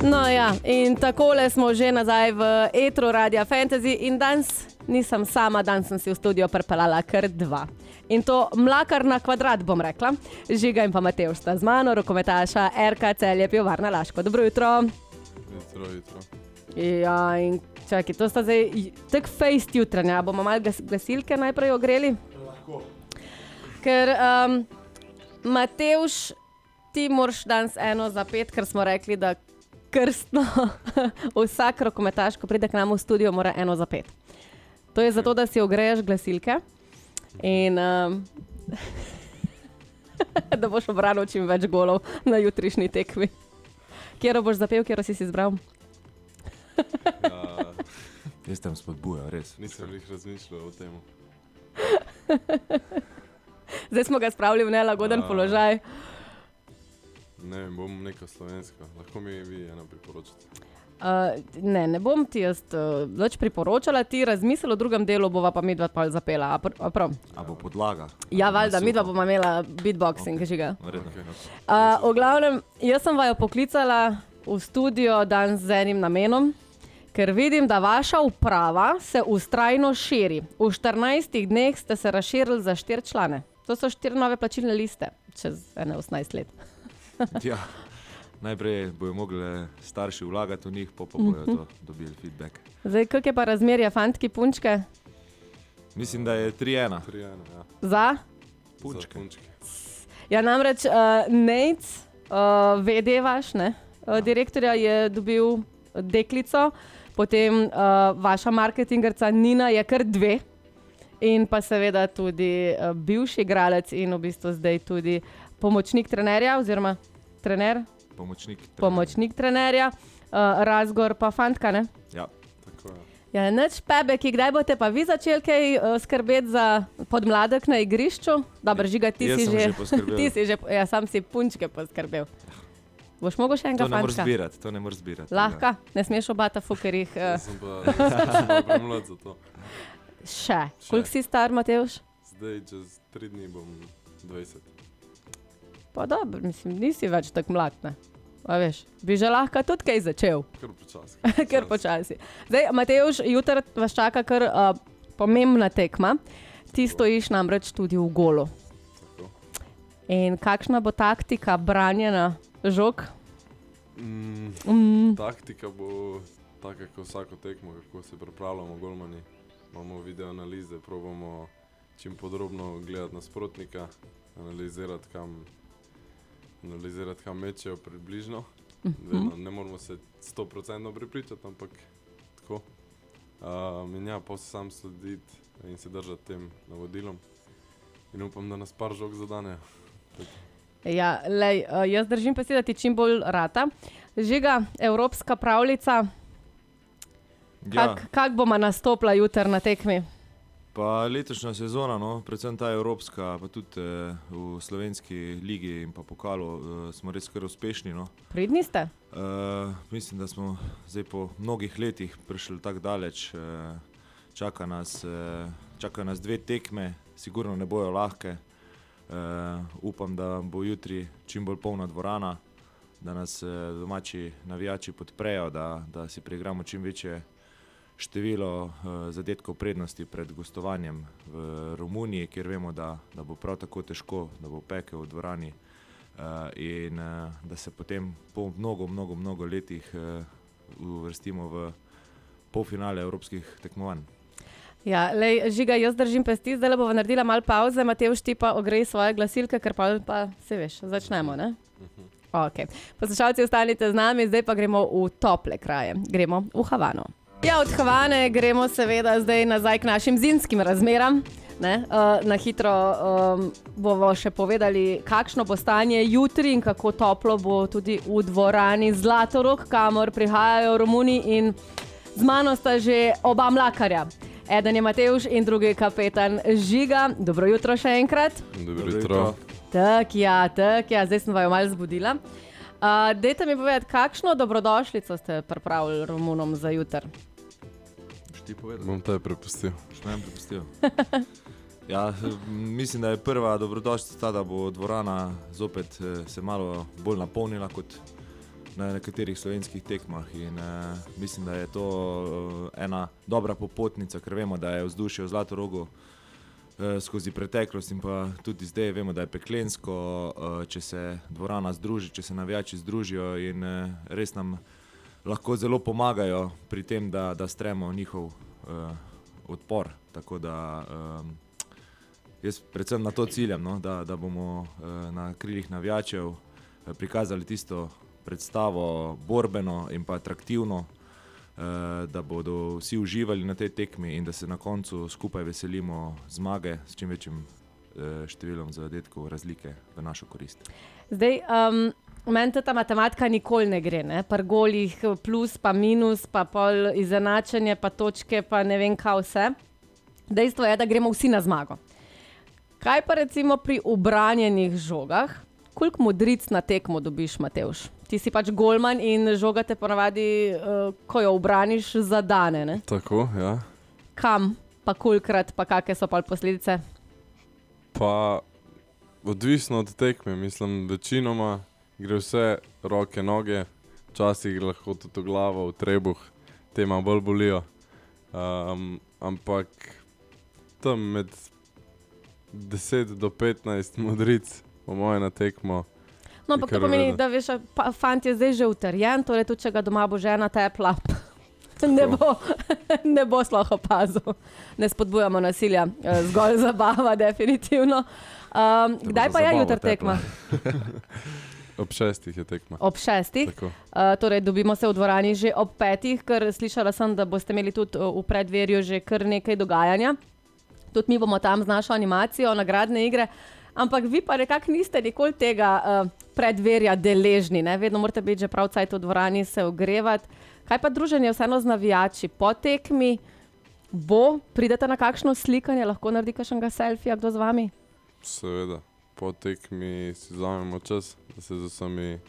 No ja, in takole smo že nazaj v etru Radia Fantasy in danes nisem sama, danes sem si v studio pripeljala kar dva. In to mlakar na kvadrat, bom rekla. Žiga in pa Matevž sta z mano, rokometaša RK Celje Pivovarna Laško. Dobro jutro. Jutro. Ja, in čakaj, to sta zdaj tak fejst jutranja. Bomo malo glasilke najprej ogreli? Lahko. Ker Matevž, ti moraš danes 1:5, ker smo rekli, da krstno vsak rokometaš, ko pride k nam v studio, mora 1:5. To je zato, da si ogreješ glasilke in da boš obranil čim več golov na jutrišnji tekmi. Kjero boš zapel, kjero si izbral? Ja, Jaz tam spodbujam, res. nisem jih razmišljal o tem. Zdaj smo ga spravili v nelagoden položaj. Ne vem, bom neka slovenska. Lahko mi vi eno priporočite. Ne bom ti jaz več priporočala, ti razmisel o drugem delu, bova pa midva pol zapela. A prav? A bo podlaga? Ja, valjda, midva bova imela beatboxing, Žiga. Verjetno. Okay. V glavnem, jaz sem vaju poklicala v studio danes z enim namenom, ker vidim, da vaša uprava se vztrajno širi. V 14 dneh ste se razširili za 4 člane. To so 4 nove plačilne liste čez 18 let. Ja, najprej bojo mogli starši vlagati v njih, pa bojo to dobili feedback. Zdaj, kak je pa razmerje fantki, punčke? Mislim, da je 3-1. 3-1, ja. Za? Punčke. Za punčke. Ja, namreč Nejc, VD vaš, ne? Direktorja je dobil deklico, potem vaša marketingerca Nina je kar 2 in pa seveda tudi bivši igralec in v bistvu zdaj tudi pomočnik trenerja oziroma trener, pomočnik trenerja, Razgor pa fantka, ne? Ja. Tako je. Ja, nič Pebeki, kdaj boste pa vi začeli kaj skrbeti za podmladek na igrišču? Dobro, Žiga, ti Jaz si sem že poskrbel. ti si že, ja, sam si punčke poskrbel. Boš mogel še enega To ne moreš fantka? to ne moreš zbirati. Lahko, ne smeš obata fukerih. Jaz sem pa premlad za to. Še. Koliko si star, Matevž? Zdaj, čez 3 dni bom 20. Pa dobro, mislim, nisi več tako mlad, ne? A veš, bi že lahko tudi kaj začel. Kar počasi. Kar počasi. Zdaj, Matevž, jutri vas čaka kar pomembna tekma. Ti stojiš namreč tudi v golu. Tako. In kakšna bo taktika branjena žog? Taktika bo taka, kot vsako tekmo, kako se pripravljamo golmani. Imamo video analize, probamo čim podrobno gledati nasprotnika, analizirati kam mečejo približno. Vedno, ne moramo se 100% prepričati, ampak tako. In ja, pa se sam slediti in se držati tem navodilom. In upam, da nas par žog zadanejo. Ja, lej, jaz držim pa si, da ti čim bolj rata. Žiga, evropska pravljica, Ja, kak bomo nastopila jutri na tekmi? pa letošnja sezona, no, predvsem ta evropska, pa tudi v slovenski ligi in pa pokalu smo res kar uspešni, no. Pridni ste? Mislim, da smo zdaj po mnogih letih prišli tako daleč. Čaka nas 2 tekme, sigurno ne bojo lahke. Upam, da bo jutri čim bolj polna dvorana, da nas domači navijači podprejo, da si preigramo čim večje število zadetkov prednosti pred gostovanjem v Romuniji, kjer vemo, da bo prav tako težko, da bo pekel v dvorani in da se potem po mnogo letih uvrstimo v polfinale evropskih tekmovanj. Ja, lej, Žiga, jaz držim pesti, zdaj bova naredila malo pauze, Matevž, ti pa ogrej svoje glasilke, ker pa se veš, začnemo, ne? Ok. Poslušalci, ostanite z nami, zdaj pa gremo v tople kraje, gremo v Havano. Ja, od Havane gremo seveda zdaj nazaj k našim zimskim razmeram. Ne? Na hitro bomo še povedali, kakšno bo stanje jutri in kako toplo bo tudi v dvorani Zlatorog, kamor prihajajo Romuni in z mano sta že oba mlakarja. Eden je Matevž in drugi kapetan Žiga. Dobro jutro še enkrat. Dobro jutro. Tak, ja, zdaj sem vaju malo zbudila. Dajte mi povedati, kakšno dobrodošlico ste pripravili Romunom za jutri? Ti povedal? Bom te prepustil. Ja, mislim, da je prva dobrodošlica ta, da bo dvorana zopet se malo bolj napolnila kot na nekaterih slovenskih tekmah in mislim, da je to ena dobra popotnica, ker vemo, da je vzdušje v Zlatorogu skozi preteklost in pa tudi zdaj vemo, da je peklensko, če se dvorana združi, če se navijači združijo in res nam lahko zelo pomagajo pri tem, da stremo njihov odpor. Tako da jaz predvsem na to ciljam, no, da bomo na krilih navijačev prikazali tisto predstavo borbeno in pa atraktivno, da bodo vsi uživali na tej tekmi in da se na koncu skupaj veselimo zmage s čim večjim številom zadetkov razlike v našo korist. Zdaj, meni ta matematika nikoli ne gre, ne? Pri golih plus pa minus, pa pol izenačenje, pa točke, pa ne vem kaj vse. Dejstvo je, da gremo vsi na zmago. Kaj pa recimo pri ubranjenih žogah? Koliko modric na tekmo dobiš, Matevž? Ti si pač golman in žoga te ponavadi, ko jo ubraniš, zadane, ne? Tako, ja. Kam? Pa kolikrat? Pa kakve so pa posledice? Pa odvisno od tekme, mislim, večinoma gre vse roke, noge, včasih lahko tudi v glavo, v trebuh, te malo bolj bolijo. Ampak tam med 10 do 15 modric, po moje na tekmo. No, ampak to pomeni, da veš, fant je zdaj že utrjen, torej tudi, če ga doma bo žena tepla, ne bo sploh opazil. Ne spodbujamo nasilja, zgolj zabava, definitivno. Kdaj pa je jutri tekma? Ob 6 je tekma. Ob 6? Torej dobimo se v dvorani že ob 5, ker slišala sem, da boste imeli tudi v predverju že kar nekaj dogajanja. Tudi mi bomo tam z našo animacijo, nagradne igre. Ampak vi pa nekako niste nikoli tega predverja deležni, ne? Vedno morate biti že prav cajt v dvorani, se ogrevati. Kaj pa druženje vseeno z navijači? Po tekmi pridete na kakšno slikanje, lahko naredi kakšnega selfija, kdo z vami? Seveda, po tekmi si vzamemo čas, da se z vsemi,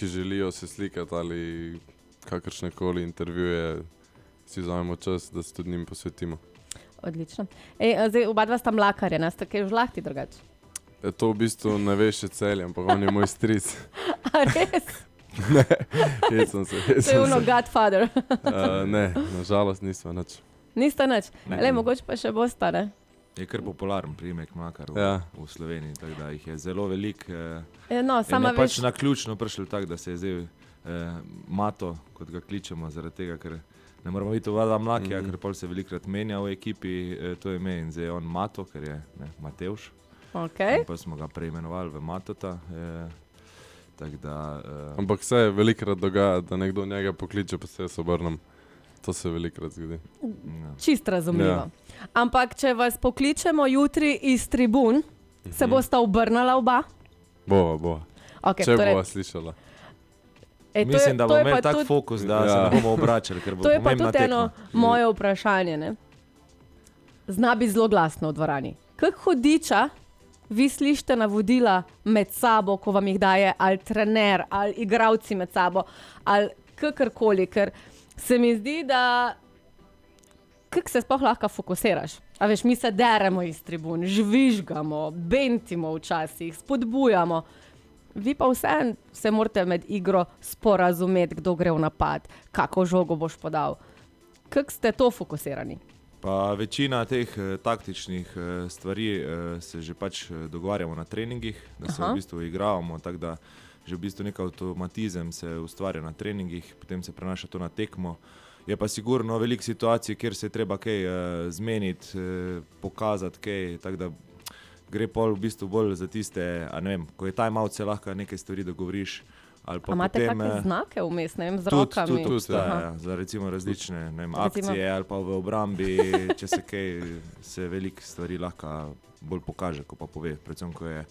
ki želijo se slikati ali kakršnekoli intervjuje, si vzamemo čas, da se tudi njim posvetimo. Odlično. Zdaj, oba dva sta mlakarja, ne? Ste kaj v žlahti drugače? To v bistvu ne veš še Celje, ampak on je moj stric. A res? Ne, hecam se. To je ono Godfather. Ne, nažalost nismo nič. Niste nič? Mogoče pa še bosta, ne? Je kar popularen priimek mlakar v Sloveniji, tako da jih je zelo veliko. Sama pač naključno prišlo tako, da se je zdaj Mato, kot ga kličemo, zaradi tega, ker ne moramo biti oba dva mlakija, ker pol se velikrat menja v ekipi, to je ime in zdaj je on Mato, ker je Matevž. Okay. Pa smo ga preimenovali v Matota. Ampak se velikrat dogaja, da nekdo njega pokliče, pa se jaz obrnem. To se velikrat zgodi. Čist razumljivo. Ja. Ampak, če vas pokličemo jutri iz tribun, se bosta obrnala oba? Bova. Okay, če bova slišala. Mislim, da bomo imeli tak fokus, da se ne bomo obračali, ker bo to je pa pomembna tudi tekma. Eno moje vprašanje, ne? Zna biti zelo glasno v dvorani. Kak hudiča vi slišite navodila med sabo, ko vam jih daje ali trener, ali igralci med sabo, ali kakorkoli, ker se mi zdi, da kako se sploh lahko fokusiraš. A veš, mi se deremo iz tribun, žvižgamo, bentimo včasih, spodbujamo. Vi pa vseeno se morate med igro sporazumeti, kdo gre v napad, kako žogo boš podal. Kako ste to fokusirani? Pa večina teh taktičnih stvari se že pač dogovarjamo na treningih, da se v bistvu igravamo, tako da že v bistvu nek avtomatizem se ustvarja na treningih, potem se prenaša to na tekmo. Je pa sigurno veliko situacij, kjer se je treba kaj zmeniti, pokazati kaj, tako da gre pol v bistvu bolj za tiste, a ne vem, ko je time-out, se lahko nekaj stvari dogovoriš. Imate kakšne znake vmes, ne vem, z rokami? Tudi, za recimo različne akcije ali pa v obrambi, če se kaj, se veliko stvari lahko bolj pokaže, ko pa pove. Predvsem, ko je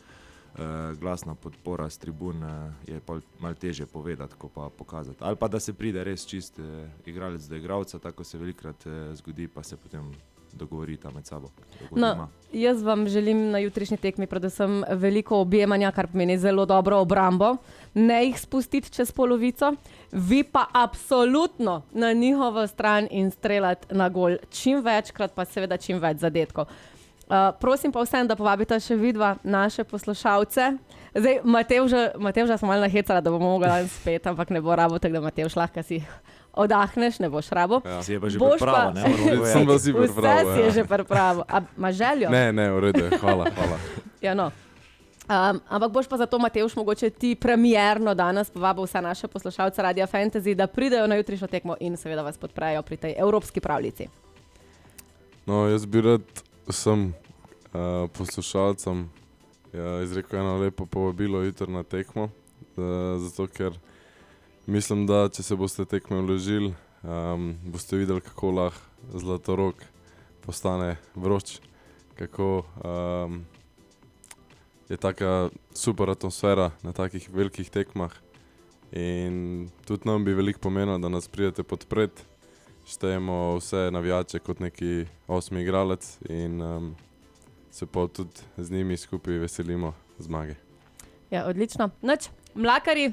glasna podpora s tribun, je malo težje povedati, ko pa pokazati. Ali pa da se pride res čist igralec do igralca, tako se velikrat zgodi, pa se potem dogovorita med sabo. No, jaz vam želim na jutrišnji tekmi predvsem veliko objemanja, kar pomeni zelo dobro obrambo. Ne jih spustiti čez polovico, vi pa absolutno na njihovo stran in streljati na gol čim večkrat, pa seveda čim več zadetkov. Prosim pa vsem, da povabite še vidva naše poslušalce Zdaj, Matevža smo malo nahecala, da bomo mogli spet, ampak ne bo rabo, tako da Matevž lahko si odahneš, ne boš rabo. Ja. Si je pa že Boš pripravo, pa- ne moramo Sem povedati. pa si Vse pripravil. si je že pripravo. A imaš željo? Ne, v redu, je, hvala. Ja, no. Ampak boš pa zato, Matevž, mogoče ti premierno danes povabil vse naše poslušalce Radia Fantasy, da pridejo na jutrišnjo tekmo in seveda vas podprejo pri tej evropski pravljici. No, jaz bi rad vsem poslušalcem izrekel eno lepo povabilo jutri na tekmo, zato ker mislim, da če se boste tekme vložili, boste videli, kako lahko Zlatorog postane vroč, kako je taka super atmosfera na takih velikih tekmah in tudi nam bi veliko pomenilo, da nas pridete podpreti. Štejemo vse navijače kot neki 8. igralec in se pa tudi z njimi skupaj veselimo zmage. Ja, odlično. Noč, mlakari,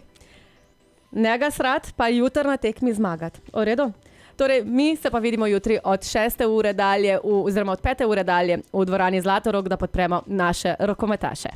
njega srad, pa jutri na tekmi zmagati. V redu? Torej, mi se pa vidimo jutri od 6. ure dalje, oziroma od 5. ure dalje v dvorani Zlatorog, da podpremo naše rokometaše.